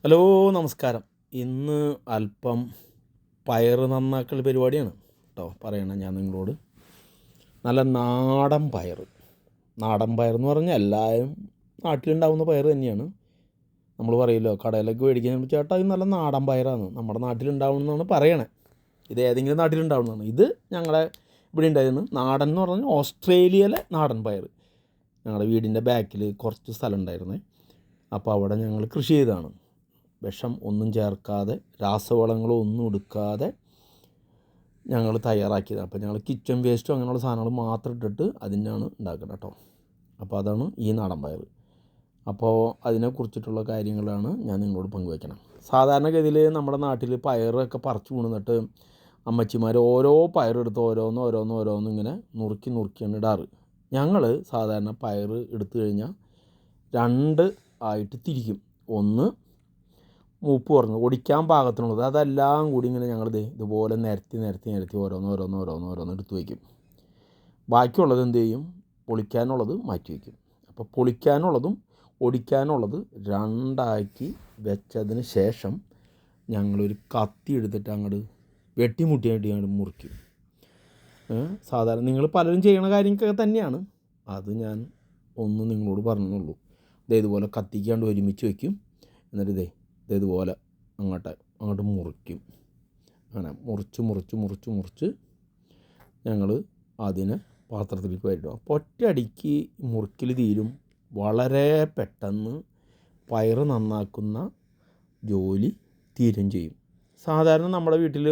Hello, നമസ്കാരം. ഇന്ന് അല്പം പയർ നന്നാക്കൽ പരിപാടിയാണ് കേട്ടോ പറയണം ഞാൻ നിങ്ങളോട്. നല്ല നാടൻ പയർ. നാടൻ പയർ എന്ന് പറഞ്ഞാൽ എല്ലാവരും നാട്ടിലുണ്ടാവുന്ന പയർ തന്നെയാണ്. നമ്മൾ പറയുമല്ലോ കടയിലൊക്കെ മേടിക്കാൻ, ചേട്ടാ ഇത് നല്ല നാടൻ പയറാണ്, നമ്മുടെ നാട്ടിലുണ്ടാവുന്നതാണ് പറയണേ. ഇത് ഏതെങ്കിലും നാട്ടിലുണ്ടാവുന്നതാണ്. ഇത് ഞങ്ങളെ ഇവിടെ ഉണ്ടായിരുന്നു. നാടൻ എന്ന് പറഞ്ഞാൽ ഓസ്ട്രേലിയയിലെ നാടൻ പയർ. ഞങ്ങളുടെ വീടിൻ്റെ ബാക്കിൽ കുറച്ച് സ്ഥലം ഉണ്ടായിരുന്നേ. അപ്പോൾ അവിടെ ഞങ്ങൾ കൃഷി ചെയ്തതാണ്. വിഷം ഒന്നും ചേർക്കാതെ, രാസവളങ്ങളോ ഒന്നും എടുക്കാതെ ഞങ്ങൾ തയ്യാറാക്കിയതാണ്. അപ്പോൾ ഞങ്ങൾ കിച്ചൺ വേസ്റ്റോ അങ്ങനെയുള്ള സാധനങ്ങൾ മാത്രം ഇട്ടിട്ട് അതിനാണ് ഉണ്ടാക്കുന്നത് കേട്ടോ. അപ്പോൾ അതാണ് ഈ നാടൻ പയർ. അപ്പോൾ അതിനെക്കുറിച്ചിട്ടുള്ള കാര്യങ്ങളാണ് ഞാൻ നിങ്ങളോട് പങ്കുവയ്ക്കണം. സാധാരണഗതിയിൽ നമ്മുടെ നാട്ടിൽ പയറൊക്കെ പറിച്ചു കൊണ്ടുവന്നിട്ട് അമ്മച്ചിമാർ ഓരോ പയറെടുത്ത് ഓരോന്ന് ഇങ്ങനെ നുറുക്കിയാണ് ഇടാറ്. ഞങ്ങൾ സാധാരണ പയർ എടുത്തു കഴിഞ്ഞാൽ രണ്ട് ആയിട്ട് തിരിക്കും. ഒന്ന് മൂപ്പ് കുറഞ്ഞു ഒടിക്കാൻ പാകത്തിനുള്ളത്, അതെല്ലാം കൂടി ഇങ്ങനെ ഞങ്ങളിത് ഇതുപോലെ നിരത്തി ഓരോന്ന് എടുത്ത് വയ്ക്കും. ബാക്കിയുള്ളത് എന്ത് ചെയ്യും? പൊളിക്കാനുള്ളത് മാറ്റി വയ്ക്കും. അപ്പോൾ പൊളിക്കാനുള്ളതും ഒടിക്കാനുള്ളത് രണ്ടാക്കി വെച്ചതിന് ശേഷം ഞങ്ങളൊരു കത്തി എടുത്തിട്ട് അങ്ങോട്ട് വെട്ടിമുട്ടിയായിട്ട് ഞങ്ങൾ മുറിക്കും. സാധാരണ നിങ്ങൾ പലരും ചെയ്യണ കാര്യങ്ങളൊക്കെ തന്നെയാണ്. അത് ഞാൻ ഒന്ന് നിങ്ങളോട് പറഞ്ഞുള്ളൂ. ഇതുപോലെ കത്തിക്കാണ്ട് ഒരുമിച്ച് വയ്ക്കും. എന്നിട്ട് ഇതുപോലെ അങ്ങോട്ട് മുറിക്കും. അങ്ങനെ മുറിച്ച് ഞങ്ങൾ അതിനെ പാത്രത്തിലേക്ക് വരും. അപ്പോൾ ഒറ്റയടിക്ക് മുറിക്കൽ തീരും. വളരെ പെട്ടെന്ന് പയർ നന്നാക്കുന്ന ജോലി തീരും ചെയ്യും. സാധാരണ നമ്മുടെ വീട്ടിൽ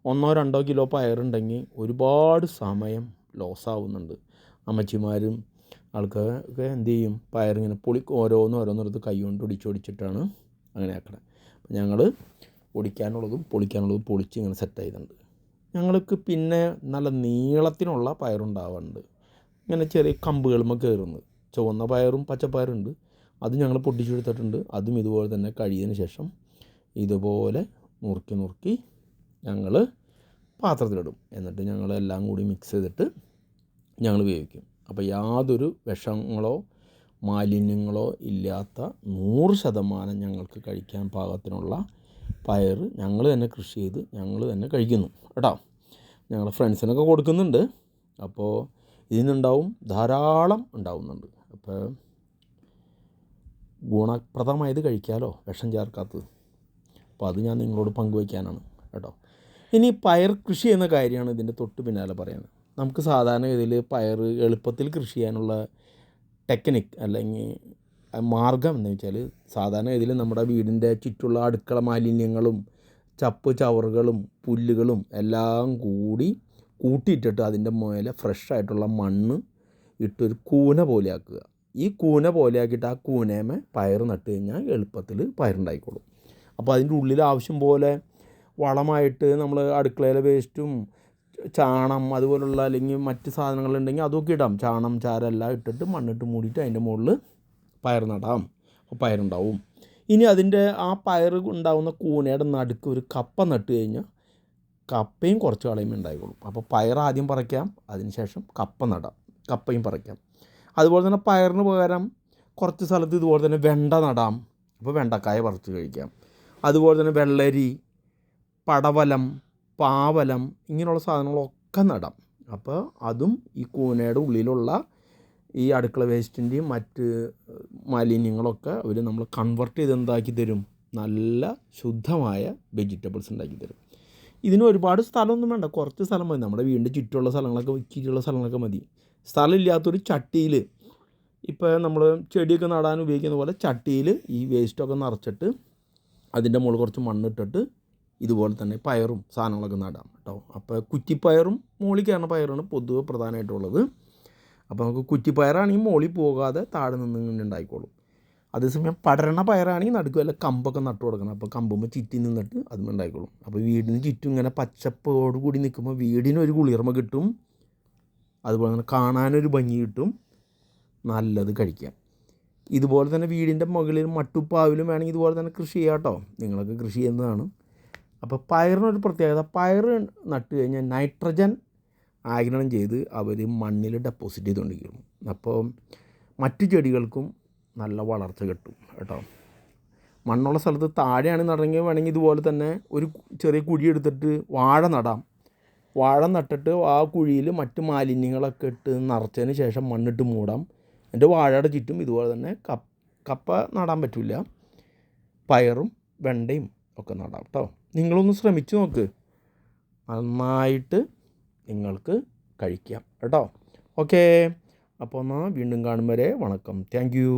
1-2 കിലോ പയറുണ്ടെങ്കിൽ ഒരുപാട് സമയം ലോസാവുന്നുണ്ട്. അമ്മച്ചിമാരും ആൾക്കാരൊക്കെ എന്ത് ചെയ്യും? പയറിങ്ങനെ ഓരോന്നെടുത്ത് കൈ കൊണ്ട് ഒടിച്ചിട്ടാണ് അങ്ങനെ ആക്കണം. അപ്പം ഞങ്ങൾ ഒടിക്കാനുള്ളതും പൊളിക്കാനുള്ളതും പൊളിച്ച് ഇങ്ങനെ സെറ്റ് ചെയ്തിട്ടുണ്ട്. ഞങ്ങൾക്ക് പിന്നെ നല്ല നീളത്തിനുള്ള പയറുണ്ടാവാറുണ്ട്. ഇങ്ങനെ ചെറിയ കമ്പുകളുമ്പോൾ കയറുന്നത് ചുവന്ന പയറും പച്ചപ്പയറുണ്ട്. അത് ഞങ്ങൾ പൊട്ടിച്ചെടുത്തിട്ടുണ്ട്. അതും ഇതുപോലെ തന്നെ കഴിയതിന് ശേഷം ഇതുപോലെ നുറുക്കി ഞങ്ങൾ പാത്രത്തിലിടും. എന്നിട്ട് ഞങ്ങളെല്ലാം കൂടി മിക്സ് ചെയ്തിട്ട് ഞങ്ങൾ വേവിക്കും. അപ്പോൾ യാതൊരു വിഷങ്ങളോ മാലിന്യങ്ങളോ ഇല്ലാത്ത 100% ഞങ്ങൾക്ക് കഴിക്കാൻ പാകത്തിനുള്ള പയർ ഞങ്ങൾ തന്നെ കൃഷി ചെയ്ത് ഞങ്ങൾ തന്നെ കഴിക്കുന്നു കേട്ടോ. ഞങ്ങളുടെ ഫ്രണ്ട്സിനൊക്കെ കൊടുക്കുന്നുണ്ട്. അപ്പോൾ ഇതിനുണ്ടാവും, ധാരാളം ഉണ്ടാവുന്നുണ്ട്. അപ്പോൾ ഗുണപ്രദമായത് കഴിക്കാമല്ലോ, വിഷം ചേർക്കാത്തത്. അപ്പോൾ അത് ഞാൻ നിങ്ങളോട് പങ്കുവയ്ക്കാനാണ് കേട്ടോ. ഇനി പയർ കൃഷി എന്ന കാര്യമാണ് ഇതിൻ്റെ തൊട്ട് പിന്നാലെ പറയുന്നത്. നമുക്ക് സാധാരണ ഇതിൽ പയർ എളുപ്പത്തിൽ കൃഷി ചെയ്യാനുള്ള ടെക്നിക്ക് അല്ലെങ്കിൽ മാർഗം എന്ന് വെച്ചാൽ, സാധാരണ ഇതിൽ നമ്മുടെ വീടിൻ്റെ ചുറ്റുള്ള അടുക്കള മാലിന്യങ്ങളും ചവറുകളും പുല്ലുകളും എല്ലാം കൂടി കൂട്ടിയിട്ടിട്ട് അതിൻ്റെ മുകളിൽ ഫ്രഷായിട്ടുള്ള മണ്ണ് ഇട്ടൊരു കൂന പോലെ ആക്കുക. ഈ കൂന പോലെ ആക്കിയിട്ട് ആ കൂനേമേ പയർ നട്ട് കഴിഞ്ഞാൽ എളുപ്പത്തിൽ പയറുണ്ടായിക്കോളും. അപ്പോൾ അതിൻ്റെ ഉള്ളിൽ ആവശ്യം പോലെ വളമായിട്ട് നമ്മൾ അടുക്കളയിലെ വേസ്റ്റും ചാണം അതുപോലുള്ള അല്ലെങ്കിൽ മറ്റ് സാധനങ്ങളുണ്ടെങ്കിൽ അതൊക്കെ ഇടാം. ചാണം ചാരെല്ലാം ഇട്ടിട്ട് മണ്ണിട്ട് മൂടിയിട്ട് അതിൻ്റെ മുകളിൽ പയർ നടാം. അപ്പോൾ പയറുണ്ടാവും. ഇനി അതിൻ്റെ ആ പയർ ഉണ്ടാവുന്ന കൂനയുടെ നടുക്ക് ഒരു കപ്പ നട്ട് കഴിഞ്ഞാൽ കപ്പയും കുറച്ച് കളയുമ്പോൾ ഉണ്ടായിക്കോളും. അപ്പോൾ പയർ ആദ്യം പറിക്കാം, അതിന് ശേഷം കപ്പ നടാം, കപ്പയും പറിക്കാം. അതുപോലെ തന്നെ പയറിന് പകരം കുറച്ച് സ്ഥലത്ത് ഇതുപോലെ തന്നെ വെണ്ട നടാം. അപ്പോൾ വെണ്ടക്കായ പറിച്ച് കഴിക്കാം. അതുപോലെ തന്നെ വെള്ളരി, പടവലം, പാവലം ഇങ്ങനെയുള്ള സാധനങ്ങളൊക്കെ നടാം. അപ്പോൾ അതും ഈ കൂനയുടെ ഉള്ളിലുള്ള ഈ അടുക്കള വേസ്റ്റിൻ്റെയും മറ്റ് മാലിന്യങ്ങളൊക്കെ അവർ നമ്മൾ കൺവെർട്ട് ചെയ്ത് എന്താക്കി തരും? നല്ല ശുദ്ധമായ വെജിറ്റബിൾസ് ഉണ്ടാക്കി തരും. ഇതിന് ഒരുപാട് സ്ഥലമൊന്നും വേണ്ട, കുറച്ച് സ്ഥലം മതി. നമ്മുടെ വീടിൻ്റെ ചുറ്റുമുള്ള സ്ഥലങ്ങളൊക്കെ മതി. സ്ഥലമില്ലാത്തൊരു ചട്ടിയിൽ, ഇപ്പോൾ നമ്മൾ ചെടിയൊക്കെ നടാൻ ഉപയോഗിക്കുന്ന പോലെ ചട്ടിയിൽ ഈ വേസ്റ്റൊക്കെ നിറച്ചിട്ട് അതിൻ്റെ മുകളിൽ കുറച്ച് മണ്ണിട്ടിട്ട് ഇതുപോലെ തന്നെ പയറും സാധനങ്ങളൊക്കെ നടാം കേട്ടോ. അപ്പോൾ കുറ്റിപ്പയറും മുകളിൽ കയറുന്ന പയറാണ് പൊതുവെ പ്രധാനമായിട്ടുള്ളത്. അപ്പോൾ നമുക്ക് കുറ്റിപ്പയറാണെങ്കിൽ മുകളിൽ പോകാതെ താഴെ നിന്ന് ഉണ്ടായിക്കോളും. അതേസമയം പടരണ പയറാണെങ്കിൽ നടുക്ക് വല്ല കമ്പൊക്കെ നട്ടു കൊടുക്കണം. അപ്പോൾ കമ്പുമ്പോൾ ചുറ്റി നിന്നിട്ട് അതും ഉണ്ടായിക്കോളും. അപ്പോൾ വീടിന് ചുറ്റും ഇങ്ങനെ പച്ചപ്പോട് കൂടി നിൽക്കുമ്പോൾ വീടിനൊരു കുളിർമ കിട്ടും. അതുപോലെ തന്നെ കാണാനൊരു ഭംഗി കിട്ടും, നല്ലത് കഴിക്കാം. ഇതുപോലെ തന്നെ വീടിൻ്റെ മുകളിൽ മട്ടുപ്പാവിലും വേണമെങ്കിൽ ഇതുപോലെ തന്നെ കൃഷി ചെയ്യാം കേട്ടോ. നിങ്ങളൊക്കെ കൃഷി ചെയ്യുന്നതാണ്. അപ്പോൾ പയറിനൊരു പ്രത്യേകത, പയർ നട്ട് കഴിഞ്ഞാൽ നൈട്രജൻ ആഗിരണം ചെയ്ത് അവർ മണ്ണിൽ ഡെപ്പോസിറ്റ് ചെയ്തുകൊണ്ടിരിക്കുന്നു. അപ്പോൾ മറ്റു ചെടികൾക്കും നല്ല വളർച്ച കിട്ടും കേട്ടോ. മണ്ണുള്ള സ്ഥലത്ത് താഴെയാണ് നടണമെങ്കിൽ വേണമെങ്കിൽ ഇതുപോലെ തന്നെ ഒരു ചെറിയ കുഴി എടുത്തിട്ട് വാഴ നടാം. വാഴ നട്ടിട്ട് ആ കുഴിയിൽ മറ്റ് മാലിന്യങ്ങളൊക്കെ ഇട്ട് നിറച്ചതിന് ശേഷം മണ്ണിട്ട് മൂടാം. എൻ്റെ വാഴയുടെ ചുറ്റും ഇതുപോലെ തന്നെ കപ്പ നടാൻ പറ്റില്ല, പയറും വെണ്ടയും ഒക്കെ നടാം കേട്ടോ. നിങ്ങളൊന്ന് ശ്രമിച്ചു നോക്ക്, നന്നായിട്ട് നിങ്ങൾക്ക് കഴിക്കാം കേട്ടോ. ഓക്കേ, അപ്പോൾ എന്നാൽ വീണ്ടും കാണും വരെ വണക്കം. Thank you.